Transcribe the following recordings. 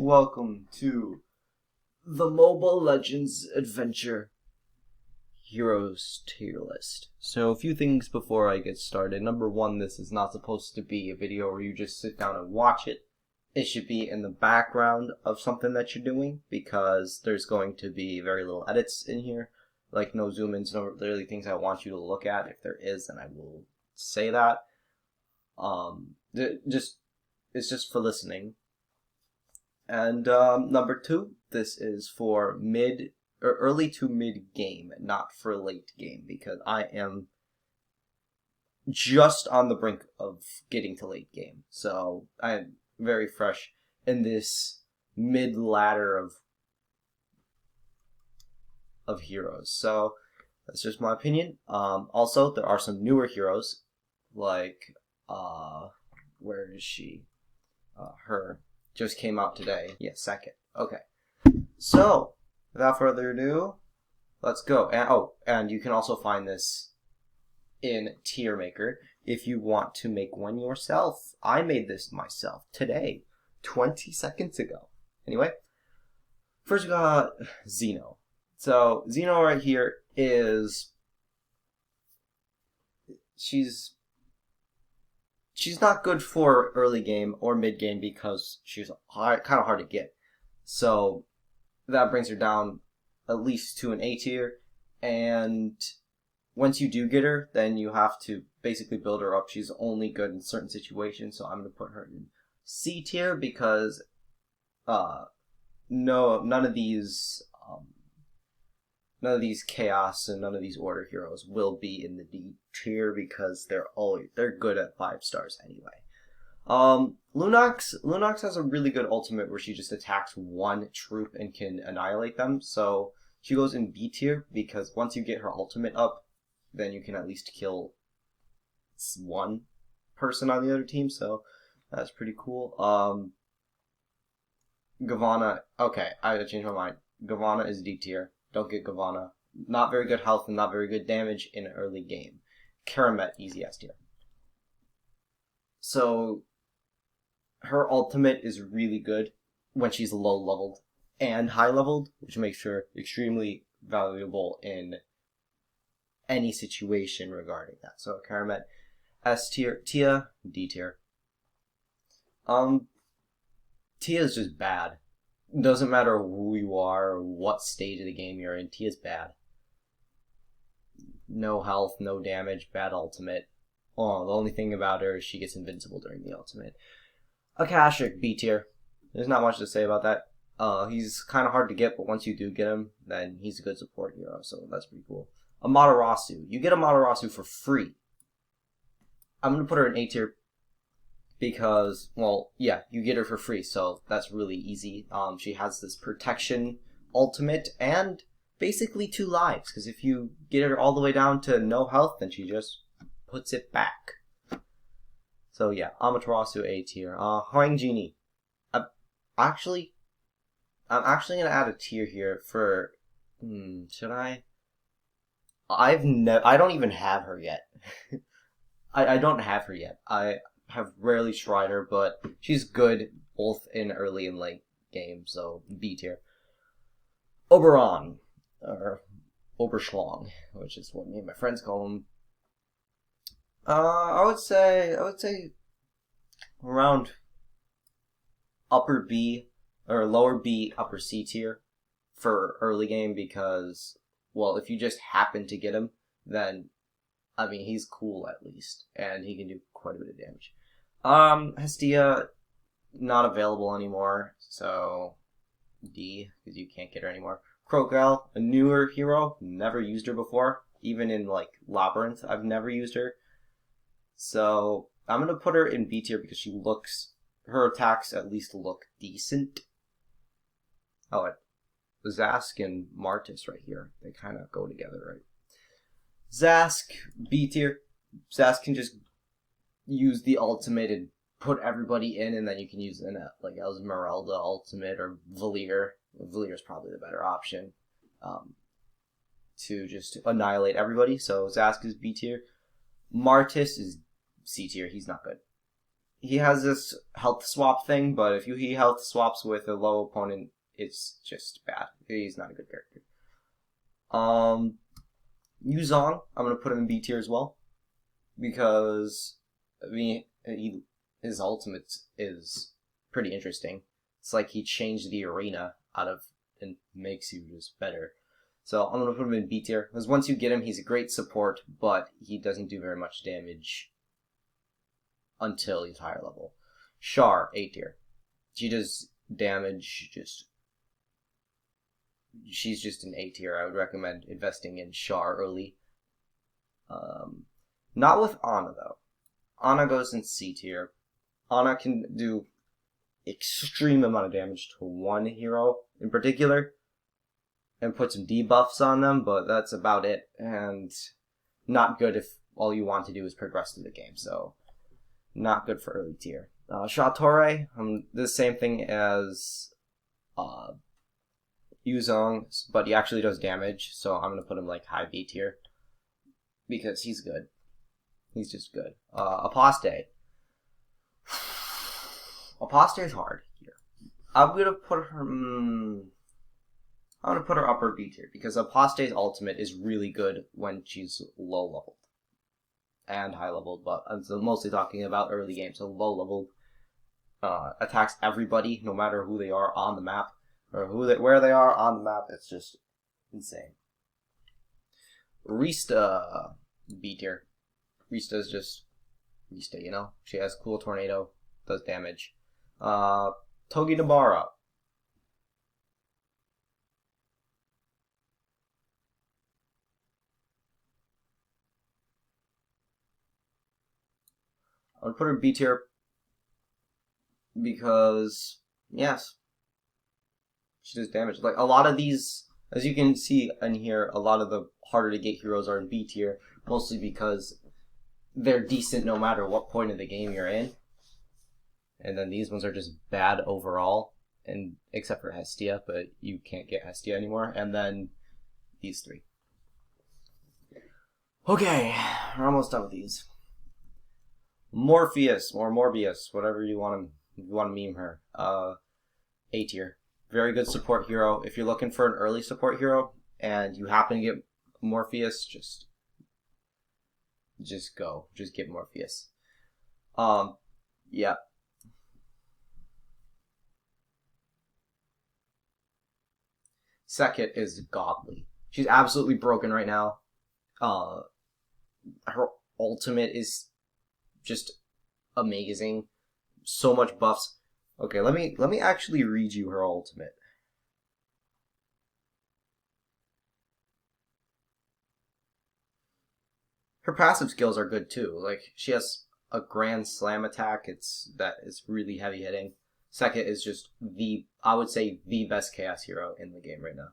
welcome to the Mobile Legends Adventure Heroes tier list. So a few things before I get started. Number one, this is not supposed to be a video where you just sit down and watch it. It should be in the background of something that you're doing because there's going to be very little edits in here. Like no zoom-ins, no literally things I want you to look at. If there is, then I will say that. It's just for listening. And number two, this is for mid or early to mid game, not for late game, because I am just on the brink of getting to late game. So I'm very fresh in this mid ladder of heroes. So that's just my opinion. Also, there are some newer heroes, like where is she? Her just came out today. Yeah, second. Okay. So, without further ado, let's go. And you can also find this in Tier Maker if you want to make one yourself. I made this myself today, 20 seconds ago. Anyway, first we got Xeno. So, Xeno right here is... She's not good for early game or mid game because she's kind of hard to get. So that brings her down at least to an A tier. And once you do get her, then you have to basically build her up. She's only good in certain situations. So I'm going to put her in C tier because none of these chaos and none of these order heroes will be in the D tier because they're good at 5 stars anyway. Lunox has a really good ultimate where she just attacks one troop and can annihilate them. So she goes in B tier because once you get her ultimate up, then you can at least kill one person on the other team. So that's pretty cool. Gavanna. Okay, I changed my mind. Gavanna is D tier. Don't get Gavanna. Not very good health and not very good damage in an early game. Karamet, easy S tier. So, her ultimate is really good when she's low leveled and high leveled, which makes her extremely valuable in any situation regarding that. So, Karamet, S tier. Tia, D tier. Tia is just bad. Doesn't matter who you are or what stage of the game you're in, Tia's bad. No health, no damage, bad ultimate. Oh, the only thing about her is she gets invincible during the ultimate. Akashic, B tier. There's not much to say about that. He's kind of hard to get, but once you do get him, then he's a good support hero, so that's pretty cool. Amaterasu. You get Amaterasu for free. I'm going to put her in A tier because, well, yeah, you get her for free, so that's really easy. She has this protection ultimate and basically 2 lives, because if you get her all the way down to no health, then she just puts it back. So yeah, Amaterasu A tier. Huang Genie. I'm actually gonna add a tier here for. Should I? I don't even have her yet. I don't have her yet. I have rarely tried her, but she's good both in early and late game, so B tier. Oberon, or Oberschlong, which is what me and my friends call him. I would say around upper B or lower B, upper C tier for early game because, well, if you just happen to get him, then I mean he's cool at least, and he can do quite a bit of damage. Hestia, not available anymore, so D, because you can't get her anymore. Crocodile, a newer hero, never used her before, even in, like, Labyrinth, I've never used her. So, I'm gonna put her in B tier because her attacks at least look decent. Oh, Zask and Martis right here, they kind of go together, right? Zask, B tier. Zask can just use the ultimate and put everybody in, and then you can use an like Esmeralda ultimate or Valier. Valier is probably the better option to just annihilate everybody. So Zask is B tier. Martis is C tier. He's not good. he has this health swap thing, but if he health swaps with a low opponent, it's just bad. He's not a good character. Yuzong, I'm gonna put him in B tier as well, because I mean his ultimate is pretty interesting. It's like he changed the arena out of and makes you just better. So I'm gonna put him in B tier because once you get him, he's a great support, but he doesn't do very much damage until he's higher level. Char, A tier. She does damage, she's just an A tier. I would recommend investing in Char early. Not with Ana though. Ana goes in C tier. Ana can do extreme amount of damage to one hero in particular and put some debuffs on them, but that's about it, and not good if all you want to do is progress through the game, so not good for early tier. Shaotore, the same thing as Yuzong, but he actually does damage, so I'm going to put him like high B tier because he's good. He's just good. Apostate. Apostate is hard here. I'm going to put her upper B tier because Apostate's ultimate is really good when she's low leveled and high leveled, but I'm mostly talking about early game. So low leveled attacks everybody, no matter who they are on the map or where they are on the map. It's just insane. Rista, B tier. Rista is just Rista, you know. She has cool tornado, does damage. Togi Nabara. I would put her B tier because, yes, she does damage. Like, a lot of these, as you can see in here, a lot of the harder to get heroes are in B tier, mostly because they're decent no matter what point of the game you're in. And then these ones are just bad overall, and except for Hestia, but you can't get Hestia anymore. And then these three. Okay, we're almost done with these. Morpheus, or Morbius, whatever you want to meme her. A tier. Very good support hero. If you're looking for an early support hero, and you happen to get Morpheus, just go. Just get Morpheus. Yeah. Second is Godly. She's absolutely broken right now. Her ultimate is just amazing. So much buffs. Okay, let me actually read you her ultimate. Her passive skills are good too. Like, she has a grand slam attack. It's really heavy hitting. Second is just I would say the best chaos hero in the game right now.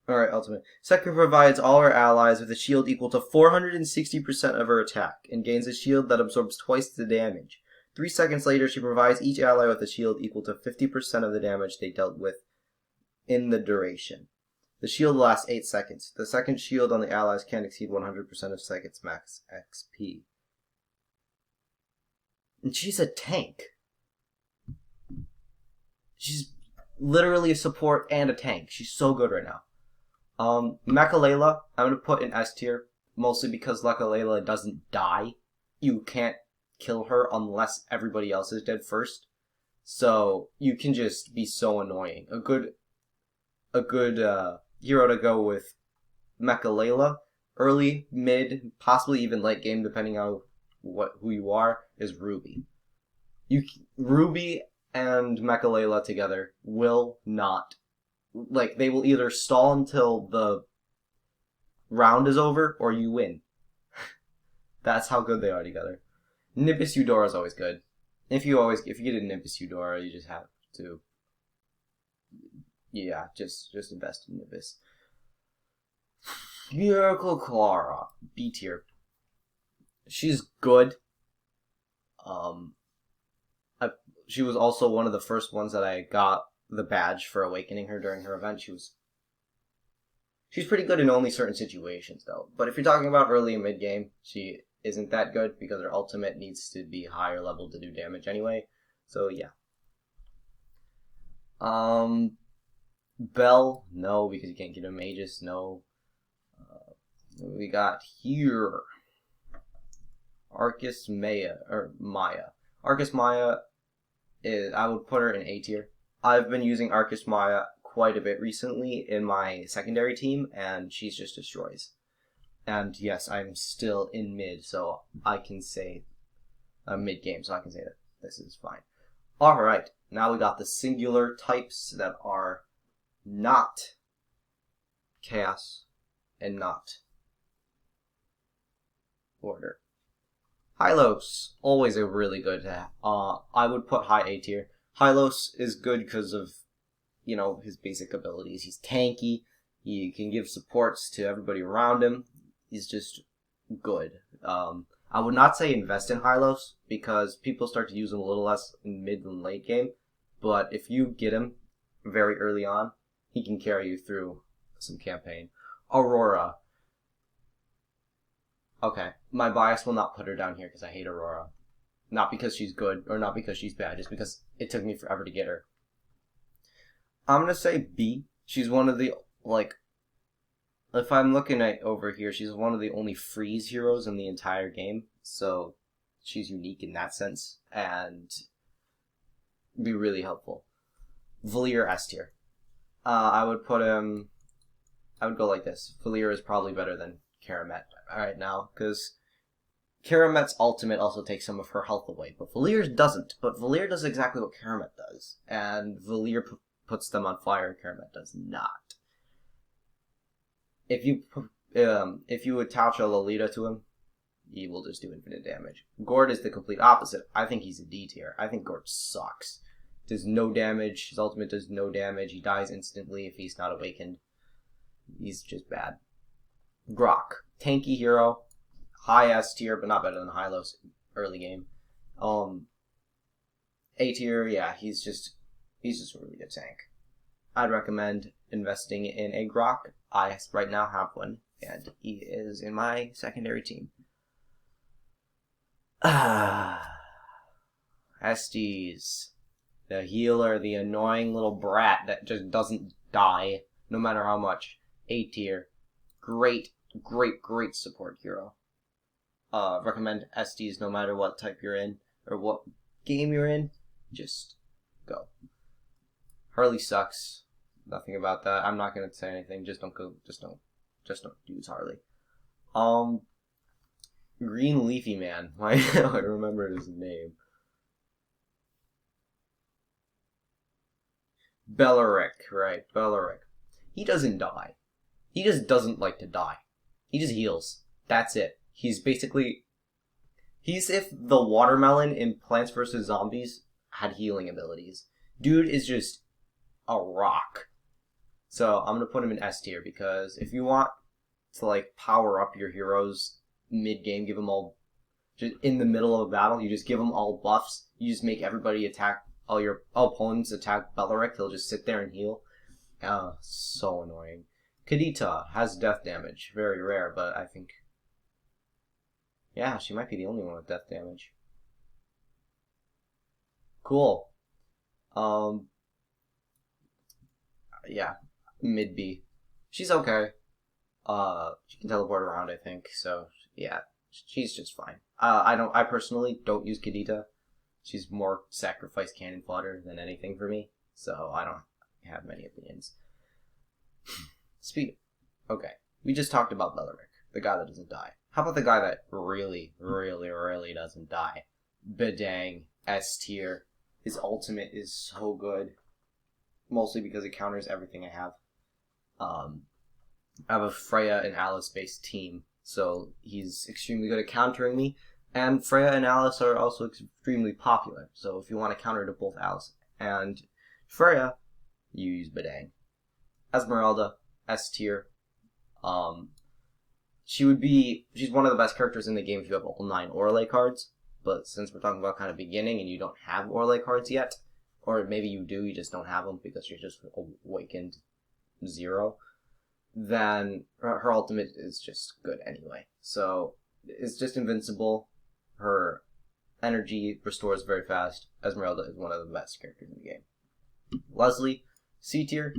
Alright, ultimate. Second provides all her allies with a shield equal to 460% of her attack, and gains a shield that absorbs twice the damage. 3 seconds later, she provides each ally with a shield equal to 50% of the damage they dealt with in the duration. The shield lasts 8 seconds. The second shield on the allies can't exceed 100% of seconds max XP. And she's a tank. She's literally a support and a tank. She's so good right now. Mechalela, I'm going to put in S tier, mostly because Mechalela doesn't die. You can't kill her unless everybody else is dead first. So you can just be so annoying. A good hero to go with Mechalela, early, mid, possibly even late game, depending on who you are, is Ruby. Ruby and Mechalela together will not, like, they will either stall until the round is over or you win. That's how good they are together. Nimbus Eudora is always good. If you get a Nimbus Eudora, you just have to, yeah, just invest in Nimbus. Miracle Clara, B tier. She's good. she was also one of the first ones that I got the badge for awakening her during her event. She's pretty good in only certain situations, though. But if you're talking about early and mid game, she isn't that good because her ultimate needs to be higher level to do damage anyway. So yeah. Bell, no, because you can't get a Magus, no. We got here Arcus Maya. Arcus Maya is, I would put her in A tier. I've been using Arcus Maya quite a bit recently in my secondary team, and she's just destroys. And yes, I'm still in mid, so I can say mid game, so I can say that this is fine. Alright, now we got the singular types that are not chaos and not order. Hylos, always a really good. I would put high A tier. Hylos is good because of, you know, his basic abilities. He's tanky. He can give supports to everybody around him. He's just good. I would not say invest in Hylos because people start to use him a little less in mid and late game. But if you get him very early on, he can carry you through some campaign. Aurora. Okay, my bias will not put her down here because I hate Aurora. Not because she's good or not because she's bad, just because it took me forever to get her. I'm going to say B. She's one of the, like, if I'm looking at over here, she's one of the only freeze heroes in the entire game. So she's unique in that sense and be really helpful. Valier S tier. I would put him, I would go like this. Valier is probably better than Karamet right now, because Karamet's ultimate also takes some of her health away, but Valier's doesn't. But Valier does exactly what Karamet does, and Valier puts them on fire, and Karamet does not. If you attach a Lolita to him, he will just do infinite damage. Gord is the complete opposite. I think he's a D tier. I think Gord sucks. Does no damage. His ultimate does no damage. He dies instantly if he's not awakened. He's just bad. Grok, tanky hero, high S tier, but not better than Hylos early game. A tier, yeah, he's just a really good tank. I'd recommend investing in a Grok. I right now have one, and he is in my secondary team. Estes, the healer, the annoying little brat that just doesn't die no matter how much. A tier, great support hero. Recommend Estes no matter what type you're in or what game you're in. Just go. Harley sucks. Nothing about that. I'm not gonna say anything. Just don't go. Just don't use Harley. Green Leafy Man. Why I remember his name. Bellaric, right? Bellaric. He doesn't die. He just doesn't like to die. He just heals. That's it. He's if the watermelon in Plants vs. Zombies had healing abilities. Dude is just a rock. So I'm gonna put him in S tier because if you want to like power up your heroes mid-game, give them all just in the middle of a battle, you just give them all buffs. You just make everybody attack, all your opponents attack Bellaric. They'll just sit there and heal. So annoying. Kadita has death damage. Very rare, but I think... yeah, she might be the only one with death damage. Cool. Yeah, mid B. She's okay. She can teleport around, I think, so yeah, she's just fine. I personally don't use Kadita. She's more sacrifice cannon fodder than anything for me, so I don't have many opinions. Okay, we just talked about Bellaric, the guy that doesn't die. How about the guy that really doesn't die? Bedang, S tier. His ultimate is so good. Mostly because it counters everything I have. I have a Freya and Alice based team, so he's extremely good at countering me. And Freya and Alice are also extremely popular, so if you want to counter to both Alice and Freya, you use Bedang. Esmeralda, S tier. She's one of the best characters in the game if you have all 9 Orlais cards. but since we're talking about kind of beginning and you don't have Orlay cards yet, or maybe you do, you just don't have them because you're just awakened 0, then her ultimate is just good anyway. So it's just invincible. Her energy restores very fast. Esmeralda is one of the best characters in the game. Leslie, C tier.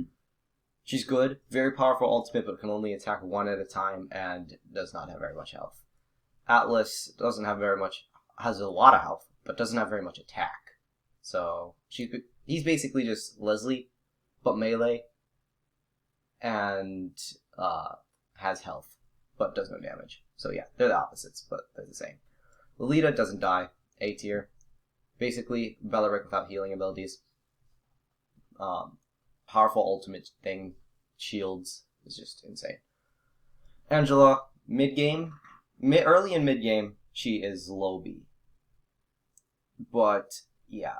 She's good, very powerful ultimate, but can only attack one at a time and does not have very much health. Atlas doesn't have very much, has a lot of health, but doesn't have very much attack. So he's basically just Leslie, but melee, and has health, but does no damage. So yeah, they're the opposites, but they're the same. Lolita doesn't die, A tier. Basically, Bellaric without healing abilities. Powerful ultimate thing, shields, is just insane. Angela, mid-game, early in mid-game, she is low B. But, yeah.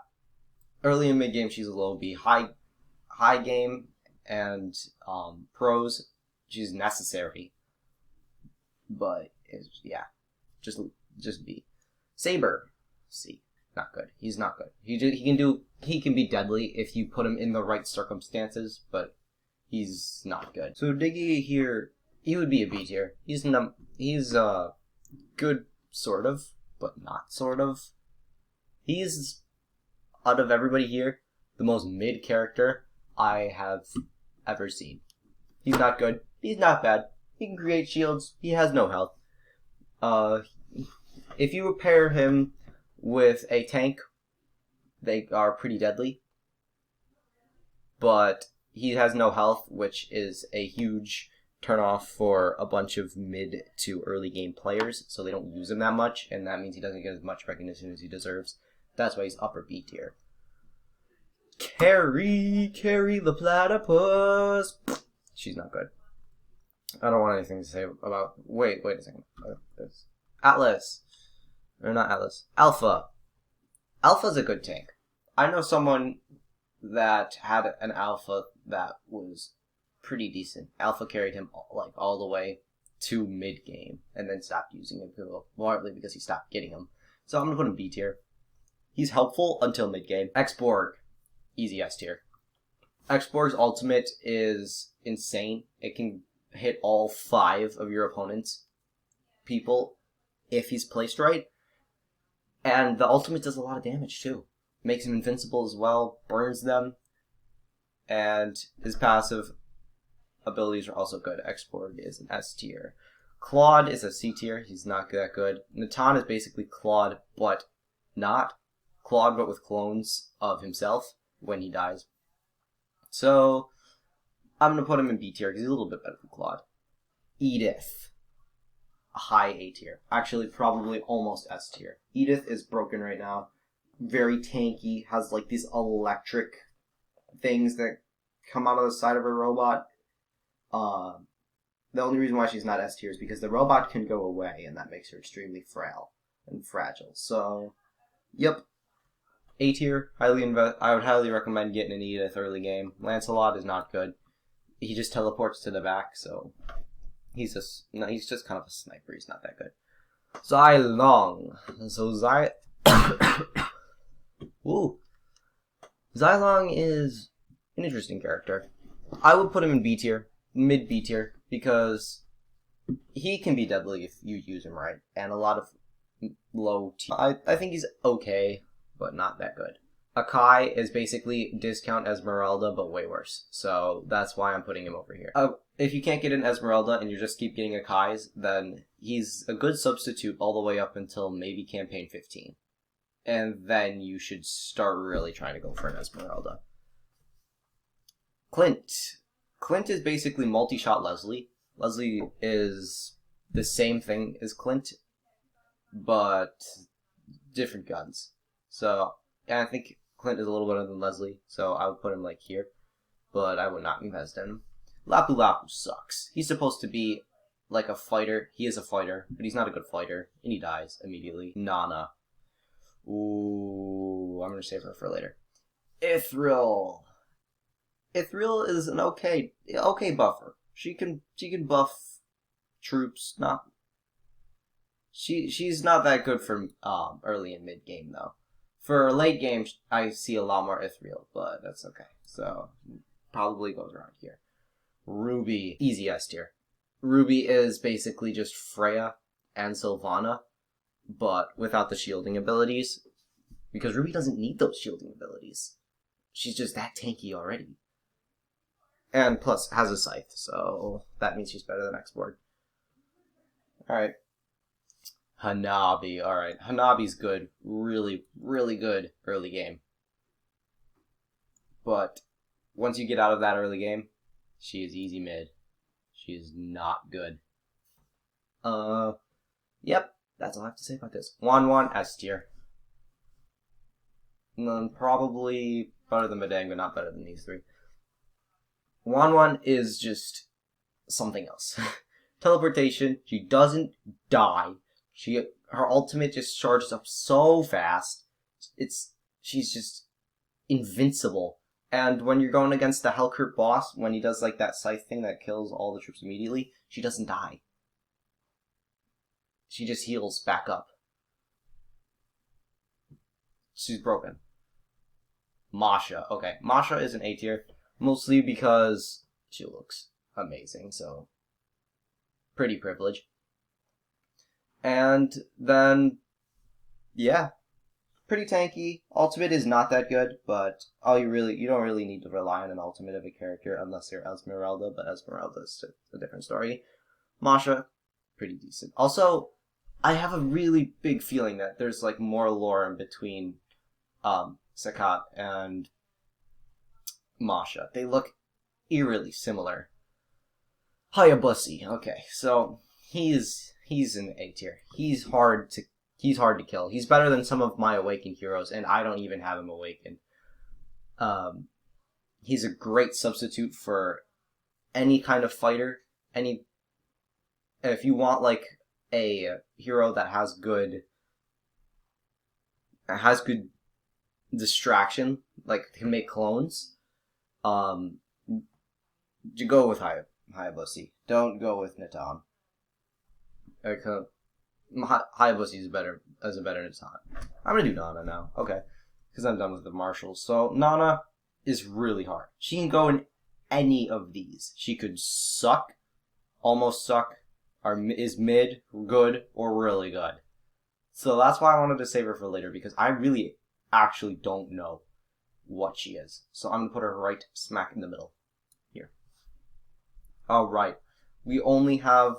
Early in mid-game, she's a low B. High game and pros, she's necessary. But, yeah, just B. Saber, C. Not good. He's not good. He can be deadly if you put him in the right circumstances, but he's not good. So Diggy here, he would be a B tier. He's good, sort of, but not sort of. He's, out of everybody here, the most mid character I have ever seen. He's not good. He's not bad. He can create shields. He has no health. If you pair him with a tank, they are pretty deadly. But he has no health, which is a huge turnoff for a bunch of mid to early game players, so they don't use him that much, and that means he doesn't get as much recognition as he deserves. That's why he's upper B tier. Carrie the platypus. She's not good. I don't want anything to say about... Wait a second. Atlas. Or not Atlas. Alpha. Alpha's a good tank. I know someone that had an Alpha that was pretty decent. Alpha carried him all the way to mid-game, and then stopped using him, largely because he stopped getting him. So I'm going to put him B tier. He's helpful until mid-game. X-Borg. Easy S tier. X-Borg's ultimate is insane. It can hit all 5 of your opponent's people if he's placed right. And the ultimate does a lot of damage too. Makes him invincible as well, burns them, and his passive abilities are also good. X-Borg is an S tier. Claude is a C tier. He's not that good. Natan is basically Claude, but not Claude, but with clones of himself when he dies. So I'm going to put him in B tier because he's a little bit better than Claude. Edith. A high A tier. Actually, probably almost S tier. Edith is broken right now. Very tanky. Has like these electric things that come out of the side of her robot. The only reason why she's not S tier is because the robot can go away, and that makes her extremely frail and fragile. So, yep. A tier. I would highly recommend getting an Edith early game. Lancelot is not good. He just teleports to the back, so he's just kind of a sniper. He's not that good. Xylong. So Ooh. Xylong is an interesting character. I would put him in B tier, mid B tier, because he can be deadly if you use him right, and a lot of low tier. I think he's okay, but not that good. Akai is basically discount Esmeralda, but way worse. So that's why I'm putting him over here. If you can't get an Esmeralda and you just keep getting Akais, then he's a good substitute all the way up until maybe campaign 15. And then you should start really trying to go for an Esmeralda. Clint. Clint is basically multi-shot Leslie. Leslie is the same thing as Clint, but different guns. So, and I think Clint is a little better than Leslie, so I would put him like here, but I would not invest in him. Lapu Lapu sucks. He's supposed to be like a fighter. He is a fighter, but he's not a good fighter, and he dies immediately. Nana. Ooh, I'm gonna save her for later. Ithril. Ithril is an okay buffer. She can buff troops. She's not that good for early and mid game though. For late game, I see a lot more ethereal, but that's okay. So probably goes around here. Ruby, easy S tier. Ruby is basically just Freya and Sylvana, but without the shielding abilities, because Ruby doesn't need those shielding abilities. She's just that tanky already. And plus, has a scythe, so that means she's better than X-Board. Alright. Hanabi, alright. Hanabi's good. Really, really good early game. But once you get out of that early game, she is easy mid. She is not good. Yep. That's all I have to say about this. 1-1 S tier. And then probably better than Medang, but not better than these three. 1-1 is just something else. Teleportation. She doesn't die. Her ultimate just charges up so fast. She's just invincible. And when you're going against the Hellkurt boss, when he does like that scythe thing that kills all the troops immediately, she doesn't die. She just heals back up. She's broken. Masha. Okay, Masha is an A tier, mostly because she looks amazing, so pretty privilege. And then, yeah, pretty tanky. Ultimate is not that good, but you don't really need to rely on an ultimate of a character unless you're Esmeralda, but Esmeralda is a different story. Masha, pretty decent. Also, I have a really big feeling that there's like more lore in between Sakat and Masha. They look eerily similar. Hayabusa. Okay, so he's in A tier. He's hard to kill. He's better than some of my awakened heroes, and I don't even have him awakened. He's a great substitute for any kind of fighter. If you want like a hero that has good distraction, like can make clones, you go with Hayabusa. Don't go with Natan. Hayabusa is a better Natan. I'm gonna do Nana now, okay, because I'm done with the marshals. So Nana is really hard. She can go in any of these. She could suck, almost suck, or is mid, good, or really good. So that's why I wanted to save her for later, because I really actually don't know what she is. So I'm gonna put her right smack in the middle here. Alright, we only have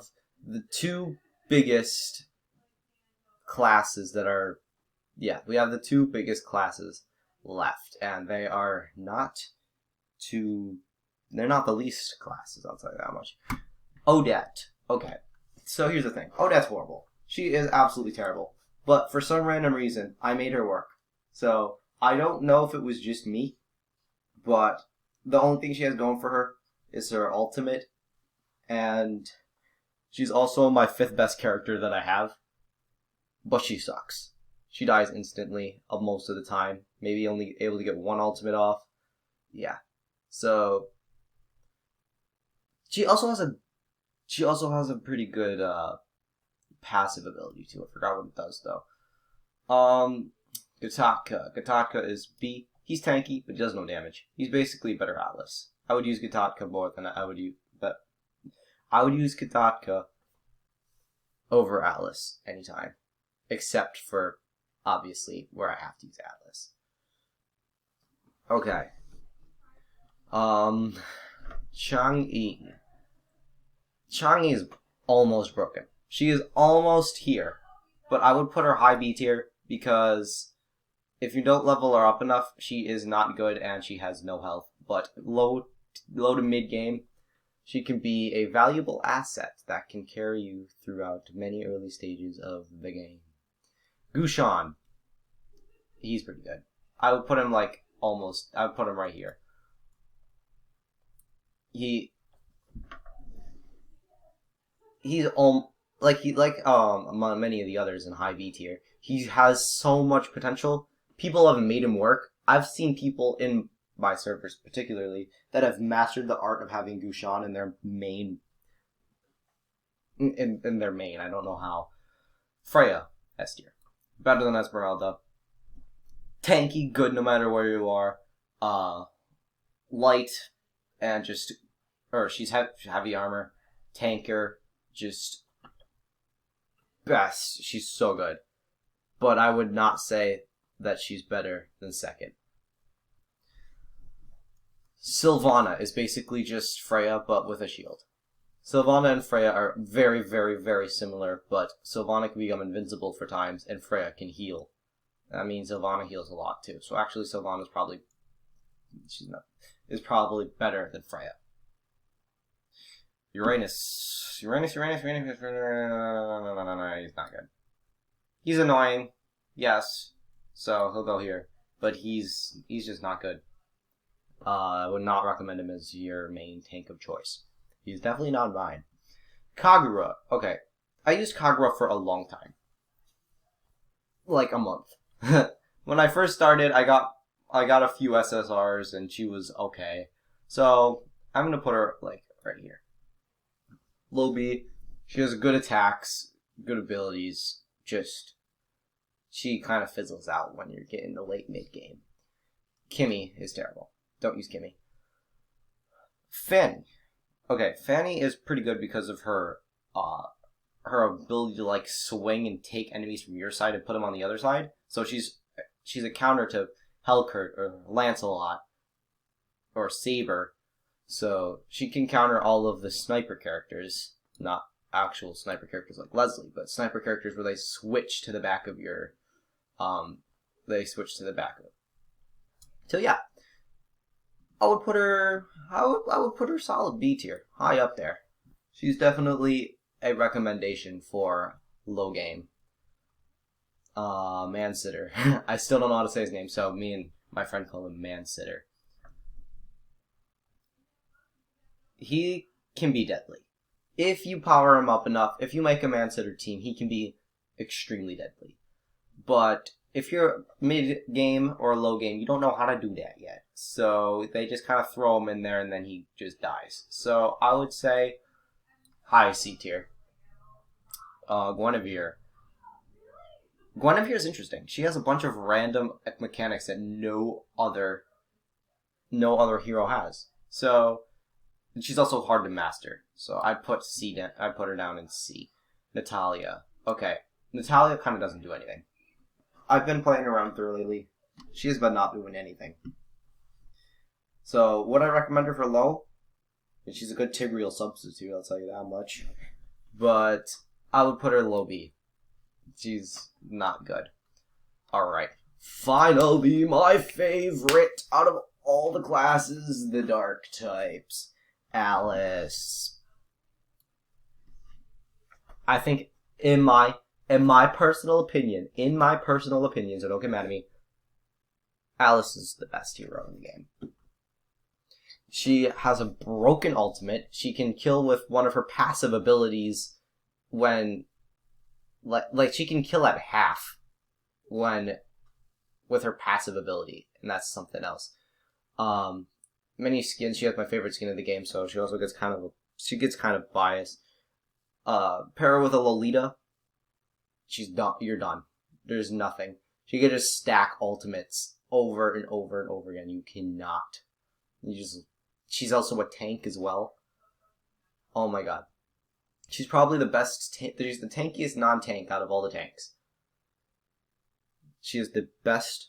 the two biggest classes that are, we have the two biggest classes left, and they're not the least classes, I'll tell you that much. Odette. Okay, so here's the thing. Odette's horrible. She is absolutely terrible. But for some random reason, I made her work. So I don't know if it was just me, but the only thing she has going for her is her ultimate, and she's also my 5th best character that I have, but she sucks. She dies instantly most of the time, maybe only able to get one ultimate off. Yeah. So she also has a pretty good passive ability too. I forgot what it does though. Gatatka. Gatatka is B. He's tanky, but he does no damage. He's basically a better Atlas. I would use Gatatka more than I would use, but I would use Gatatka over Atlas anytime, except for obviously where I have to use Atlas. Okay. Chang'e. Chang'e is almost broken. She is almost here, but I would put her high B tier because if you don't level her up enough, she is not good and she has no health. But low to mid game, she can be a valuable asset that can carry you throughout many early stages of the game. Gushan. He's pretty good. I would put him I would put him right here. He's among many of the others in high B tier. He has so much potential. People have made him work. I've seen people in my servers particularly that have mastered the art of having Gushan in their main. In their main, I don't know how. Freya, S tier. Better than Esmeralda. Tanky, good no matter where you are. Light, and just... Or she's heavy armor. Tanker, just... best. She's so good. But I would not say that she's better than second. Sylvana is basically just Freya, but with a shield. Sylvana and Freya are very, very, very similar, but Sylvana can become invincible for times, and Freya can heal. That means Sylvana heals a lot, too. So actually, Sylvana's probably... is probably better than Freya. Uranus. No, he's not good. He's annoying, yes, so he'll go here, but he's just not good. I would not recommend him as your main tank of choice. He's definitely not mine. Kagura. Okay, I used Kagura for a long time. Like a month. When I first started, I got a few SSRs, and she was okay. So, I'm gonna put her, like, right here. Low B. She has good attacks, good abilities, just... she kind of fizzles out when you're getting the late mid-game. Kimmy is terrible. Don't use Kimmy. Fanny. Okay, Fanny is pretty good because of her ability to, like, swing and take enemies from your side and put them on the other side. So she's a counter to Hellkurt or Lancelot or Saber. So she can counter all of the sniper characters, not actual sniper characters like Leslie, but sniper characters where they switch to the back of your, So yeah, I would put her solid B tier, high up there. She's definitely a recommendation for low game. Mansitter. I still don't know how to say his name, so me and my friend call him Mansitter. He can be deadly. If you power him up enough, if you make a Mansitter team, he can be extremely deadly. But if you're mid-game or low game, you don't know how to do that yet. So they just kind of throw him in there and then he just dies. So I would say high C tier. Guinevere. Guinevere is interesting. She has a bunch of random mechanics that no other hero has. So... and she's also hard to master, so I'd put her down in C. Natalia. Okay, Natalia kind of doesn't do anything. I've been playing around with her lately. She has been not doing anything. So, would I recommend her for low? She's a good Tigreal substitute, I'll tell you that much. But I would put her low B. She's not good. Alright. Finally, my favorite out of all the classes, the dark types. Alice. I think in my personal opinion, so don't get mad at me, Alice is the best hero in the game. She has a broken ultimate. She can kill with one of her passive abilities when, like she can kill at half with her passive ability, and that's something else. Many skins. She has my favorite skin of the game, so she also gets kind of biased. Pair her with a Lolita. She's done. You're done. There's nothing. She can just stack ultimates over and over and over again. You cannot. She's also a tank as well. Oh my god. She's probably the best. She's the tankiest non-tank out of all the tanks. She is the best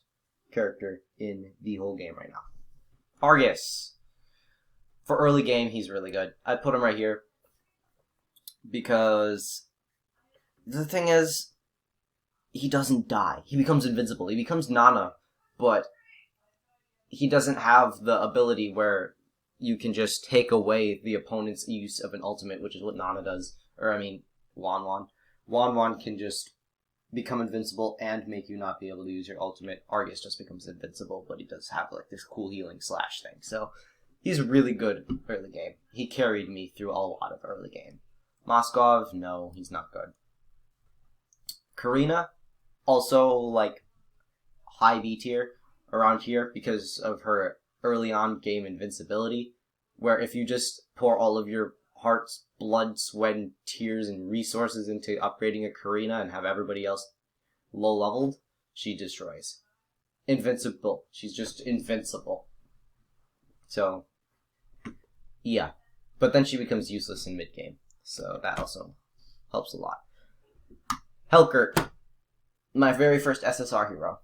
character in the whole game right now. Argus. For early game, he's really good. I'd put him right here. Because the thing is, he doesn't die. He becomes invincible. He becomes Nana, but he doesn't have the ability where you can just take away the opponent's use of an ultimate, which is what Nana does. Or, I mean, Wan. Wan can just become invincible and make you not be able to use your ultimate. Argus just becomes invincible, but he does have like this cool healing slash thing. So he's really good early game. He carried me through a lot of early game. Moskov, no, he's not good. Karina, also like high B tier around here because of her early on game invincibility, where if you just pour all of your hearts, blood, sweat, and tears and resources into upgrading a Karina and have everybody else low leveled, she destroys. Invincible. She's just invincible. So, yeah. But then she becomes useless in mid game. So that also helps a lot. Helkert. My very first SSR hero.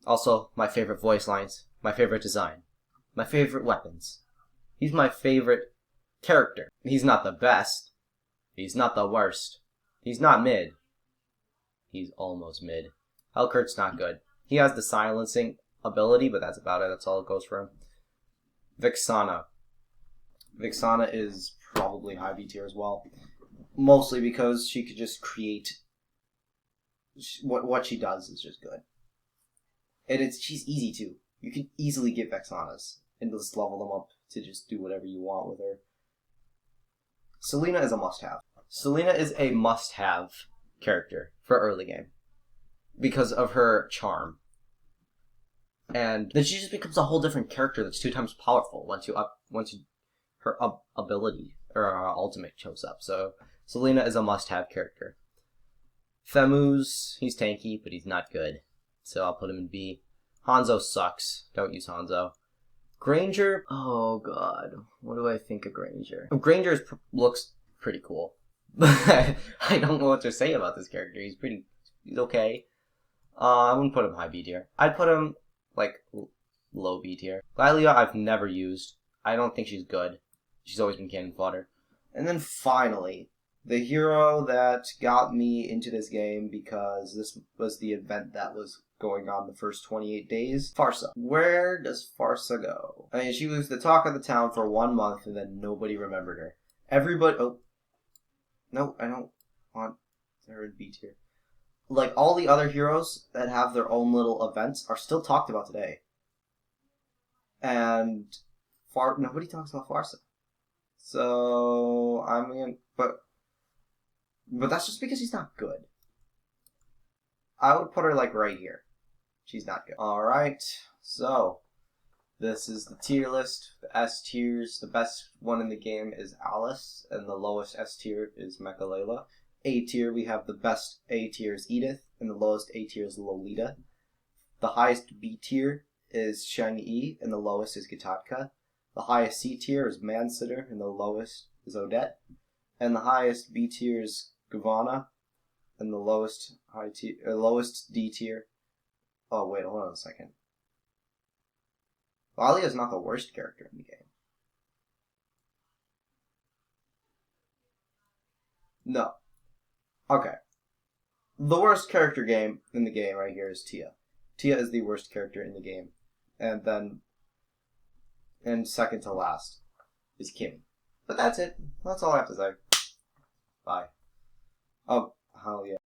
Also, my favorite voice lines. My favorite design. My favorite weapons. He's my favorite character. He's not the best. He's not the worst. He's not mid. He's almost mid. Helkert's not good. He has the silencing ability, but that's about it. That's all it goes for him. Vixana. Vixana is probably high B tier as well. Mostly because she could just create... What she does is just good. And she's easy too. You can easily get Vexanas and just level them up to just do whatever you want with her. Selena is a must-have. Selena is a must-have character for early game because of her charm. And then she just becomes a whole different character that's 2 times powerful once her ability or ultimate shows up. So Selena is a must-have character. Femuz, he's tanky, but he's not good. So I'll put him in B. Hanzo sucks. Don't use Hanzo. Granger, oh god, what do I think of Granger? Granger looks pretty cool. I don't know what to say about this character. He's okay. I wouldn't put him high B tier. I'd put him, like, low B tier. Lilia I've never used. I don't think she's good. She's always been cannon fodder. And then finally, the hero that got me into this game because this was the event that was going on the first 28 days, Farsa. Where does Farsa go? I mean, she was the talk of the town for 1 month and then nobody remembered her. Everybody... Oh. No, I don't want her in B tier. Like, all the other heroes that have their own little events are still talked about today. And... Nobody talks about Farsa. So... I mean... But that's just because she's not good. I would put her, like, right here. She's not good. Alright, so... This is the tier list. The S tiers. The best one in the game is Alice, and the lowest S tier is Mechalela. A tier, we have the best A tier is Edith, and the lowest A tier is Lolita. The highest B tier is Shang-Yi, and the lowest is Gitatka. The highest C tier is Mansitter, and the lowest is Odette. And the highest B tier is Gavana, and the lowest D tier. Oh wait, hold on a second. Lalia is not the worst character in the game. No. Okay. The worst character in the game right here is Tia. Tia is the worst character in the game. And second to last is Kimmy. But that's it. That's all I have to say. Bye. Oh, hell yeah.